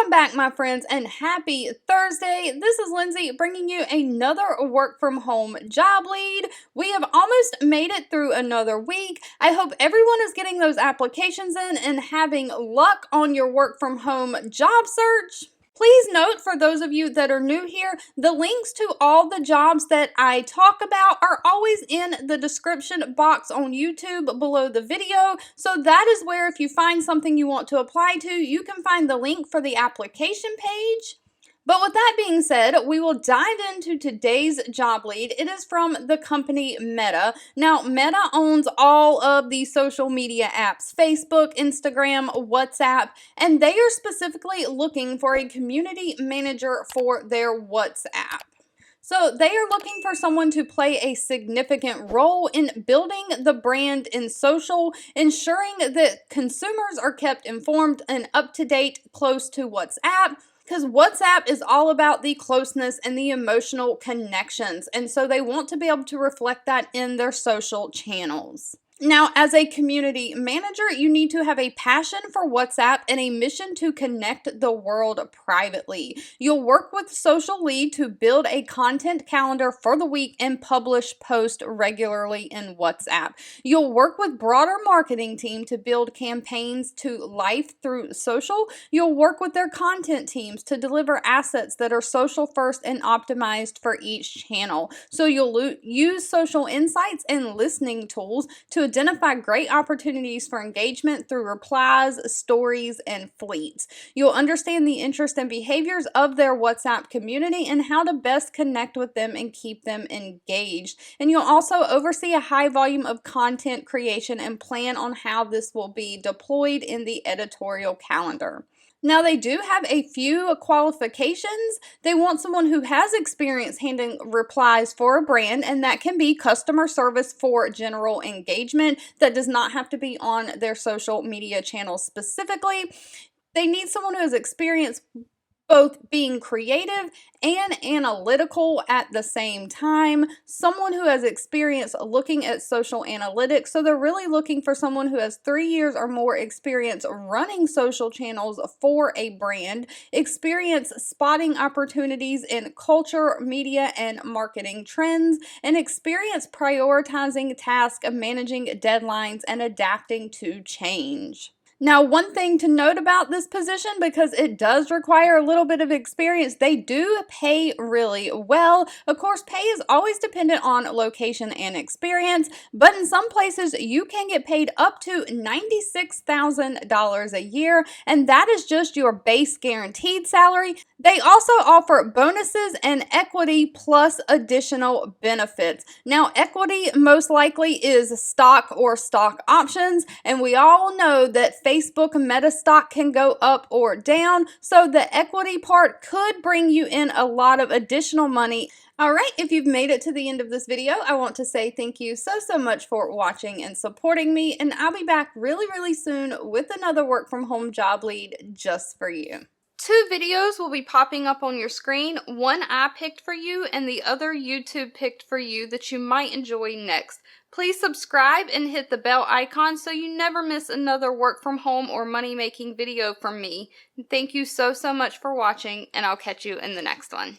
Welcome back, my friends, and happy Thursday. This is Lindsay bringing you another work from home job lead. We have almost made it through another week. I hope everyone is getting those applications in and having luck on your work from home job search. Please note, for those of you that are new here, the links to all the jobs that I talk about are always in the description box on YouTube below the video. So that is where, if you find something you want to apply to, you can find the link for the application page. But with that being said, we will dive into today's job lead. It is from the company Meta. Now, Meta owns all of the social media apps, Facebook, Instagram, WhatsApp, and they are specifically looking for a community manager for their WhatsApp. So they are looking for someone to play a significant role in building the brand in social, ensuring that consumers are kept informed and up to date close to WhatsApp, because WhatsApp is all about the closeness and the emotional connections. And so they want to be able to reflect that in their social channels. Now, as a community manager, you need to have a passion for WhatsApp and a mission to connect the world privately. You'll work with social lead to build a content calendar for the week and publish posts regularly in WhatsApp. You'll work with broader marketing team to build campaigns to life through social. You'll work with their content teams to deliver assets that are social first and optimized for each channel. So you'll use social insights and listening tools to identify great opportunities for engagement through replies, stories, and fleets. You'll understand the interests and behaviors of their WhatsApp community and how to best connect with them and keep them engaged. And you'll also oversee a high volume of content creation and plan on how this will be deployed in the editorial calendar. Now, they do have a few qualifications. They want someone who has experience handling replies for a brand, and that can be customer service for general engagement. That does not have to be on their social media channels specifically. They need someone who has experience both being creative and analytical at the same time, someone who has experience looking at social analytics. So they're really looking for someone who has 3 years or more experience running social channels for a brand, experience spotting opportunities in culture, media, and marketing trends, and experience prioritizing tasks, managing deadlines, and adapting to change. Now, one thing to note about this position, because it does require a little bit of experience, they do pay really well. Of course, pay is always dependent on location and experience, but in some places you can get paid up to $96,000 a year, and that is just your base guaranteed salary. They also offer bonuses and equity plus additional benefits. Now, equity most likely is stock or stock options, and we all know that Facebook Meta stock can go up or down, so the equity part could bring you in a lot of additional money. All right, if you've made it to the end of this video, I want to say thank you so much for watching and supporting me, and I'll be back really soon with another work from home job lead just for you. 2 videos will be popping up on your screen. One I picked for you and the other YouTube picked for you that you might enjoy next. Please subscribe and hit the bell icon so you never miss another work from home or money making video from me. Thank you so much for watching, and I'll catch you in the next one.